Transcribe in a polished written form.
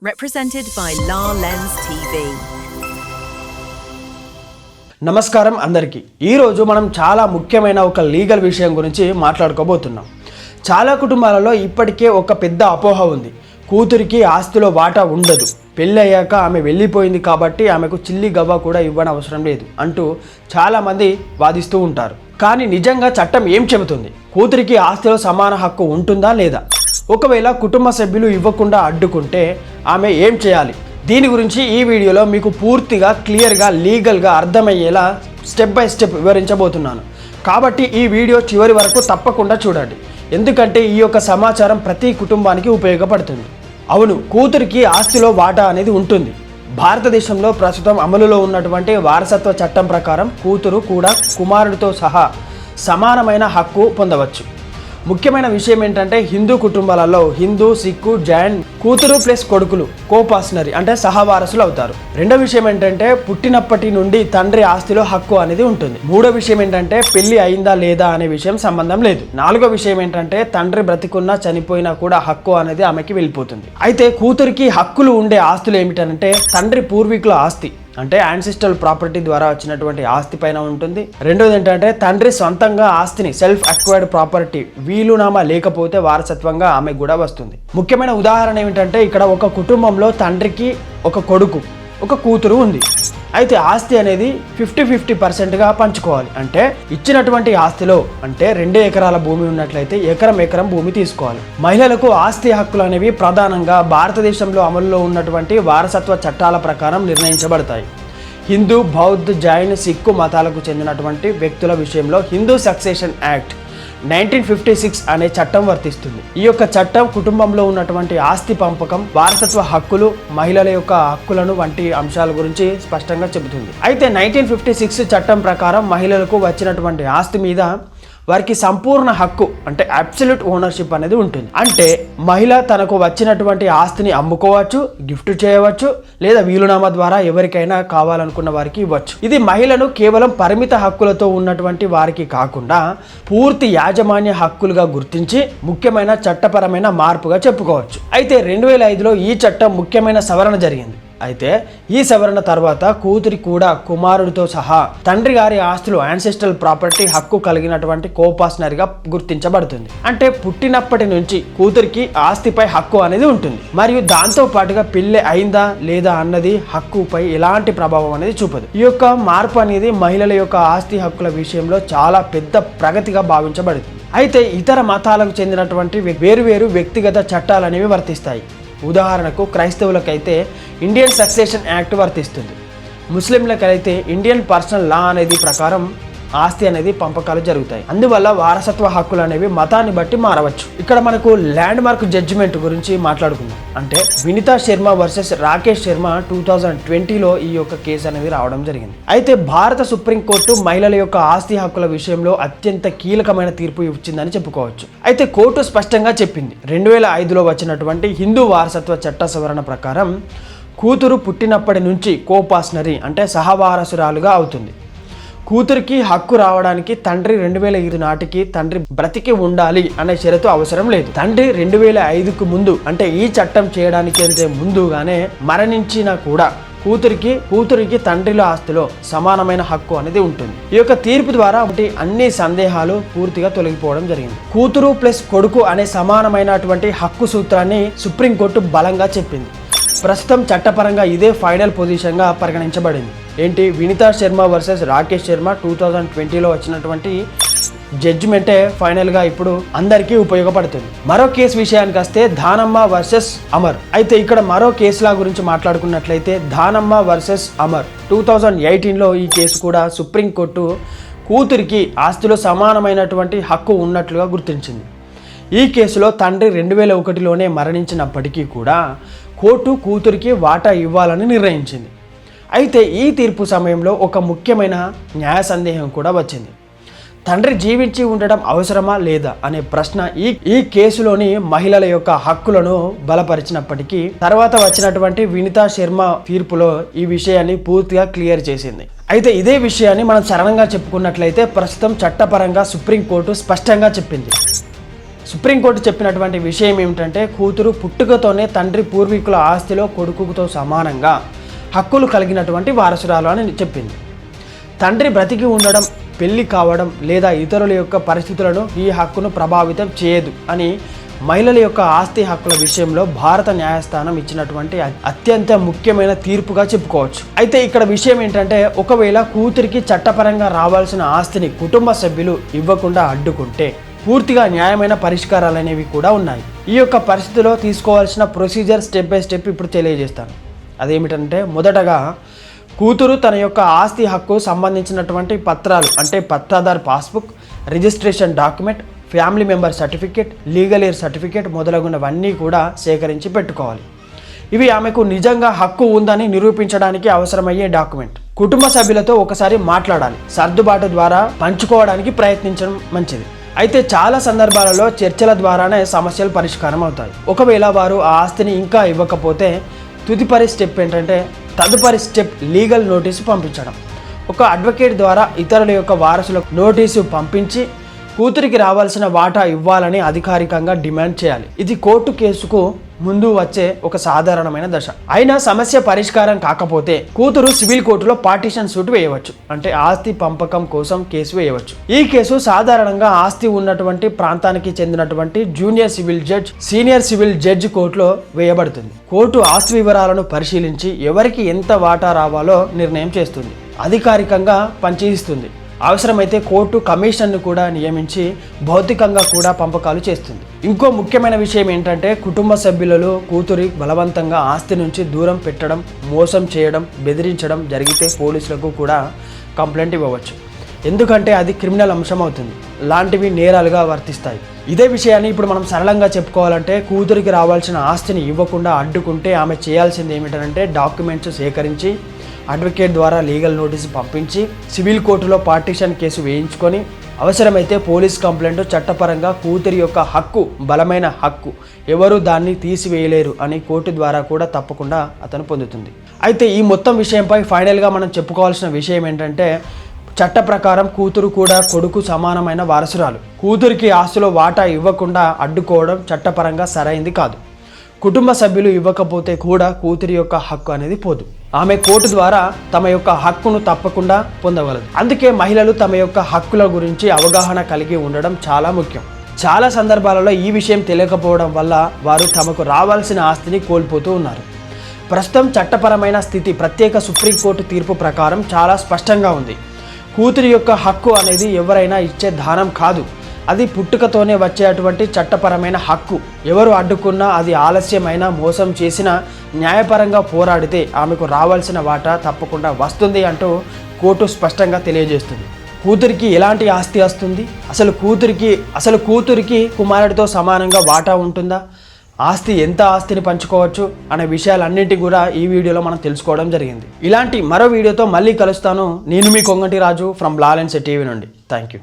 Represented by La Lens TV. నమస్కారం అందరికీ. ఈరోజు మనం చాలా ముఖ్యమైన ఒక లీగల్ విషయం గురించి మాట్లాడుకోబోతున్నాం. చాలా కుటుంబాలలో ఇప్పటికే ఒక పెద్ద అపోహ ఉంది. కూతురికి ఆస్తిలో వాటా ఉండదు, పెళ్ళి అయ్యాక ఆమె వెళ్ళిపోయింది కాబట్టి ఆమెకు చిల్లి గవ్వ కూడా ఇవ్వనవసరం లేదు అంటూ చాలామంది వాదిస్తూ ఉంటారు. కానీ నిజంగా చట్టం ఏం చెబుతుంది? కూతురికి ఆస్తిలో సమాన హక్కు ఉంటుందా లేదా? ఒకవేళ కుటుంబ సభ్యులు ఇవ్వకుండా అడ్డుకుంటే ఆమె ఏం చేయాలి? దీని గురించి ఈ వీడియోలో మీకు పూర్తిగా క్లియర్గా లీగల్గా అర్థమయ్యేలా స్టెప్ బై స్టెప్ వివరించబోతున్నాను. కాబట్టి ఈ వీడియో చివరి వరకు తప్పకుండా చూడండి, ఎందుకంటే ఈ యొక్క సమాచారం ప్రతి కుటుంబానికి ఉపయోగపడుతుంది. అవును, కూతురికి ఆస్తిలో వాటా అనేది ఉంటుంది. భారతదేశంలో ప్రస్తుతం అమలులో ఉన్నటువంటి వారసత్వ చట్టం ప్రకారం కూతురు కూడా కుమారుడితో సహా సమానమైన హక్కు పొందవచ్చు. ముఖ్యమైన విషయం ఏంటంటే హిందూ కుటుంబాలలో హిందూ, సిక్కు, జైన్ కూతురు ప్లస్ కొడుకులు కోపార్సనరీ అంటే సహవారసులు అవుతారు. రెండో విషయం ఏంటంటే పుట్టినప్పటి నుండి తండ్రి ఆస్తిలో హక్కు అనేది ఉంటుంది. మూడో విషయం ఏంటంటే పెళ్లి అయిందా లేదా అనే విషయం సంబంధం లేదు. నాలుగో విషయం ఏంటంటే తండ్రి బ్రతికున్నా చనిపోయినా కూడా హక్కు అనేది ఆమెకి వెళ్ళిపోతుంది. అయితే కూతురికి హక్కులు ఉండే ఆస్తులు ఏమిటంటే తండ్రి పూర్వీకుల ఆస్తి అంటే యాన్సిస్ట్రల్ ప్రాపర్టీ ద్వారా వచ్చినటువంటి ఆస్తి పైన ఉంటుంది. రెండోది ఏంటంటే తండ్రి సొంతంగా ఆస్తిని సెల్ఫ్ అక్వైర్డ్ ప్రాపర్టీ వీలునామా లేకపోతే వారసత్వంగా ఆమెకు కూడా వస్తుంది. ముఖ్యమైన ఉదాహరణ ఏమిటంటే ఇక్కడ ఒక కుటుంబంలో తండ్రికి ఒక కొడుకు, ఒక కూతురు ఉంది. అయితే ఆస్తి అనేది 50-50%గా పంచుకోవాలి. అంటే ఇచ్చినటువంటి ఆస్తిలో అంటే 2 ఎకరాల భూమి ఉన్నట్లయితే ఎకరం భూమి తీసుకోవాలి. మహిళలకు ఆస్తి హక్కులు అనేవి ప్రధానంగా భారతదేశంలో అమలులో ఉన్నటువంటి వారసత్వ చట్టాల ప్రకారం నిర్ణయించబడతాయి. హిందూ, బౌద్ధ, జైన్, సిక్కు మతాలకు చెందినటువంటి వ్యక్తుల విషయంలో హిందూ సక్సెషన్ యాక్ట్ 1956 అనే చట్టం వర్తిస్తుంది. ఈ యొక్క చట్టం కుటుంబంలో ఉన్నటువంటి ఆస్తి పంపకం, వారసత్వ హక్కులు, మహిళల యొక్క హక్కులను వంటి అంశాల గురించి స్పష్టంగా చెబుతుంది. అయితే 1956 చట్టం ప్రకారం మహిళలకు వచ్చినటువంటి ఆస్తి మీద వారికి సంపూర్ణ హక్కు అంటే అబ్సల్యూట్ ఓనర్షిప్ అనేది ఉంటుంది. అంటే మహిళ తనకు వచ్చినటువంటి ఆస్తిని అమ్ముకోవచ్చు, గిఫ్ట్ చేయవచ్చు, లేదా వీలునామా ద్వారా ఎవరికైనా కావాలనుకున్న వారికి ఇవ్వచ్చు. ఇది మహిళను కేవలం పరిమిత హక్కులతో ఉన్నటువంటి వారికి కాకుండా పూర్తి యాజమాన్య హక్కులుగా గుర్తించి ముఖ్యమైన చట్టపరమైన మార్పుగా చెప్పుకోవచ్చు. అయితే 2005లో ఈ చట్టం ముఖ్యమైన సవరణ జరిగింది. అయితే ఈ సవరణ తర్వాత కూతురి కూడా కుమారుడితో సహా తండ్రి గారి ఆస్తులు యాన్సెస్ట్రల్ ప్రాపర్టీ హక్కు కలిగినటువంటి కోపార్సనరీగా గుర్తించబడుతుంది. అంటే పుట్టినప్పటి నుంచి కూతురికి ఆస్తిపై హక్కు అనేది ఉంటుంది. మరియు దాంతో పాటుగా పెళ్లి అయిందా లేదా అన్నది హక్కుపై ఎలాంటి ప్రభావం అనేది చూపదు. ఈ యొక్క మార్పు అనేది మహిళల యొక్క ఆస్తి హక్కుల విషయంలో చాలా పెద్ద ప్రగతిగా భావించబడుతుంది. అయితే ఇతర మతాలకు చెందినటువంటి వేరువేరు వ్యక్తిగత చట్టాలు అనేవి వర్తిస్తాయి. ఉదాహరణకు క్రైస్తవులకైతే ఇండియన్ సక్సెషన్ యాక్ట్ వర్తిస్తుంది. ముస్లింలకైతే ఇండియన్ పర్సనల్ లా అనేది ప్రకారం ఆస్తి అనేది పంపకాలు జరుగుతాయి. అందువల్ల వారసత్వ హక్కులు అనేవి మతాన్ని బట్టి మారవచ్చు. ఇక్కడ మనకు ల్యాండ్ మార్క్ జడ్జిమెంట్ గురించి మాట్లాడుకుందాం. అంటే వినీతా శర్మ వర్సెస్ రాకేష్ శర్మ 2020లో ఈ యొక్క కేసు అనేది రావడం జరిగింది. అయితే భారత సుప్రీంకోర్టు మహిళల యొక్క ఆస్తి హక్కుల విషయంలో అత్యంత కీలకమైన తీర్పు ఇచ్చిందని చెప్పుకోవచ్చు. అయితే కోర్టు స్పష్టంగా చెప్పింది 2005లో వచ్చినటువంటి హిందూ వారసత్వ చట్ట సవరణ ప్రకారం కూతురు పుట్టినప్పటి నుంచి కోపార్సనరీ అంటే సహవారసురాలుగా అవుతుంది. కూతురికి హక్కు రావడానికి తండ్రి 2005 నాటికి తండ్రి బ్రతికి ఉండాలి అనే షరతు అవసరం లేదు. తండ్రి 2005కు ముందు అంటే ఈ చట్టం చేయడానికి అంటే ముందుగానే మరణించినా కూడా కూతురికి తండ్రిలో ఆస్తిలో సమానమైన హక్కు అనేది ఉంటుంది. ఈ యొక్క తీర్పు ద్వారా అన్ని సందేహాలు పూర్తిగా తొలగిపోవడం జరిగింది. కూతురు ప్లస్ కొడుకు అనే సమానమైనటువంటి హక్కు సూత్రాన్ని సుప్రీంకోర్టు బలంగా చెప్పింది. ప్రస్తుతం చట్టపరంగా ఇదే ఫైనల్ పొజిషన్గా పరిగణించబడింది. ఏంటి? వినీతా శర్మ వర్సెస్ రాకేష్ శర్మ 2020లో వచ్చినటువంటి జడ్జిమెంటే ఫైనల్గా ఇప్పుడు అందరికీ ఉపయోగపడుతుంది. మరో కేసు విషయానికి వస్తే దానమ్మ వర్సెస్ అమర్. అయితే ఇక్కడ మరో కేసుల గురించి మాట్లాడుకున్నట్లయితే దానమ్మ వర్సెస్ అమర్ 2018లో ఈ కేసు కూడా సుప్రీంకోర్టు కూతురికి ఆస్తిలో సమానమైనటువంటి హక్కు ఉన్నట్లుగా గుర్తించింది. ఈ కేసులో తండ్రి 2001లోనే మరణించినప్పటికీ కూడా కోర్టు కూతురికి వాటా ఇవ్వాలని నిర్ణయించింది. అయితే ఈ తీర్పు సమయంలో ఒక ముఖ్యమైన న్యాయ సందేహం కూడా వచ్చింది. తండ్రి జీవించి ఉండడం అవసరమా లేదా అనే ప్రశ్న ఈ కేసులోని మహిళల యొక్క హక్కులను బలపరిచినప్పటికీ తర్వాత వచ్చినటువంటి వినీతా శర్మ తీర్పులో ఈ విషయాన్ని పూర్తిగా క్లియర్ చేసింది. అయితే ఇదే విషయాన్ని మనం సరళంగా చెప్పుకున్నట్లయితే ప్రస్తుతం చట్టపరంగా సుప్రీంకోర్టు స్పష్టంగా చెప్పింది. సుప్రీంకోర్టు చెప్పినటువంటి విషయం ఏమిటంటే కూతురు పుట్టుకతోనే తండ్రి పూర్వీకుల ఆస్తిలో కొడుకుతో సమానంగా హక్కులు కలిగినటువంటి వారసురాలు అని చెప్పింది. తండ్రి బ్రతికి ఉండడం, పెళ్లి కావడం లేదా ఇతరుల యొక్క పరిస్థితులను ఈ హక్కును ప్రభావితం చేయదు అని మహిళల యొక్క ఆస్తి హక్కుల విషయంలో భారత న్యాయస్థానం ఇచ్చినటువంటి అత్యంత ముఖ్యమైన తీర్పుగా చెప్పుకోవచ్చు. అయితే ఇక్కడ విషయం ఏంటంటే, ఒకవేళ కూతురికి చట్టపరంగా రావాల్సిన ఆస్తిని కుటుంబ సభ్యులు ఇవ్వకుండా అడ్డుకుంటే పూర్తిగా న్యాయమైన పరిష్కారాలు అనేవి కూడా ఉన్నాయి. ఈ యొక్క పరిస్థితిలో తీసుకోవాల్సిన ప్రొసీజర్ స్టెప్ బై స్టెప్ ఇప్పుడు తెలియజేస్తాను. అదేమిటంటే, మొదటగా కూతురు తన యొక్క ఆస్తి హక్కు సంబంధించినటువంటి పత్రాలు అంటే పట్టాదార్ passbook, registration document, family member certificate, legal heir certificate మొదలగునవన్నీ కూడా సేకరించి పెట్టుకోవాలి. ఇవి ఆమెకు నిజంగా హక్కు ఉందని నిరూపించడానికి అవసరమయ్యే డాక్యుమెంట్. కుటుంబ సభ్యులతో ఒకసారి మాట్లాడాలి. సర్దుబాటు ద్వారా పంచుకోవడానికి ప్రయత్నించడం మంచిది. అయితే చాలా సందర్భాలలో చర్చల ద్వారానే సమస్యలు పరిష్కారం అవుతాయి. ఒకవేళ వారు ఆ ఆస్తిని ఇంకా ఇవ్వకపోతే తదుపరి స్టెప్ లీగల్ నోటీసు పంపించడం. ఒక అడ్వకేట్ ద్వారా ఇతరుల యొక్క వారసులకు నోటీసు పంపించి కూతురికి రావాల్సిన వాటా ఇవ్వాలని అధికారికంగా డిమాండ్ చేయాలి. ఇది కోర్టు కేసుకు ముందు వచ్చే ఒక సాధారణమైన దశ. అయినా సమస్య పరిష్కారం కాకపోతే కూతురు సివిల్ కోర్టులో పార్టిషన్ సూట్ వేయవచ్చు, అంటే ఆస్తి పంపకం కోసం కేసు వేయవచ్చు. ఈ కేసు సాధారణంగా ఆస్తి ఉన్నటువంటి ప్రాంతానికి చెందినటువంటి junior civil judge, senior civil judge కోర్టులో వేయబడుతుంది. కోర్టు ఆస్తి వివరాలను పరిశీలించి ఎవరికి ఎంత వాటా రావాలో నిర్ణయం చేస్తుంది, అధికారికంగా పంచిస్తుంది. అవసరమైతే కోర్టు కమిషన్ను కూడా నియమించి భౌతికంగా కూడా పంపకాలు చేస్తుంది. ఇంకో ముఖ్యమైన విషయం ఏంటంటే, కుటుంబ సభ్యులలో కూతురి బలవంతంగా ఆస్తి నుంచి దూరం పెట్టడం, మోసం చేయడం, బెదిరించడం జరిగితే పోలీసులకు కూడా కంప్లైంట్ ఇవ్వవచ్చు. ఎందుకంటే అది క్రిమినల్ అంశం అవుతుంది, లాంటివి నేరాలుగా వర్తిస్తాయి. ఇదే విషయాన్ని ఇప్పుడు మనం సరళంగా చెప్పుకోవాలంటే, కూతురికి రావాల్సిన ఆస్తిని ఇవ్వకుండా అడ్డుకుంటే ఆమె చేయాల్సింది ఏమిటంటే డాక్యుమెంట్స్ సేకరించి అడ్వకేట్ ద్వారా లీగల్ నోటీసు పంపించి సివిల్ కోర్టులో పార్టిషన్ కేసు వేయించుకొని అవసరమైతే పోలీస్ కంప్లైంట్ చట్టపరంగా కూతురి యొక్క హక్కు బలమైన హక్కు, ఎవరు దాన్ని తీసివేయలేరు అని కోర్టు ద్వారా కూడా తప్పకుండా అతను పొందుతుంది. అయితే ఈ మొత్తం విషయంపై ఫైనల్గా మనం చెప్పుకోవాల్సిన విషయం ఏంటంటే, చట్ట ప్రకారం కూతురు కూడా కొడుకు సమానమైన వారసురాలు. కూతురికి ఆస్తిలో వాటా ఇవ్వకుండా అడ్డుకోవడం చట్టపరంగా సరైంది కాదు. కుటుంబ సభ్యులు ఇవ్వకపోతే కూడా కూతురి యొక్క హక్కు అనేది పోదు. ఆమె కోర్టు ద్వారా తమ యొక్క హక్కును తప్పకుండా పొందగలదు. అందుకే మహిళలు తమ యొక్క హక్కుల గురించి అవగాహన కలిగి ఉండడం చాలా ముఖ్యం. చాలా సందర్భాలలో ఈ విషయం తెలియకపోవడం వల్ల వారు తమకు రావాల్సిన ఆస్తిని కోల్పోతూ ఉన్నారు. ప్రస్తుతం చట్టపరమైన స్థితి ప్రత్యేక సుప్రీంకోర్టు తీర్పు ప్రకారం చాలా స్పష్టంగా ఉంది. కూతురి యొక్క హక్కు అనేది ఎవరైనా ఇచ్చే దానం కాదు, అది పుట్టుకతోనే వచ్చేటువంటి చట్టపరమైన హక్కు. ఎవరు అడ్డుకున్నా, అది ఆలస్యమైన, మోసం చేసినా, న్యాయపరంగా పోరాడితే ఆమెకు రావాల్సిన వాటా తప్పకుండా వస్తుంది అంటూ కోర్టు స్పష్టంగా తెలియజేస్తుంది. కూతురికి ఎలాంటి ఆస్తి వస్తుంది, అసలు కూతురికి కుమారుడితో సమానంగా వాటా ఉంటుందా, ఎంత ఆస్తిని పంచుకోవచ్చు అనే విషయాలన్నింటి కూడా ఈ వీడియోలో మనం తెలుసుకోవడం జరిగింది. ఇలాంటి మరో వీడియోతో మళ్ళీ కలుస్తాను. నేను మీ కొంగటి రాజు ఫ్రమ్ లాలెన్స్ టీవీ నుండి. Thank you.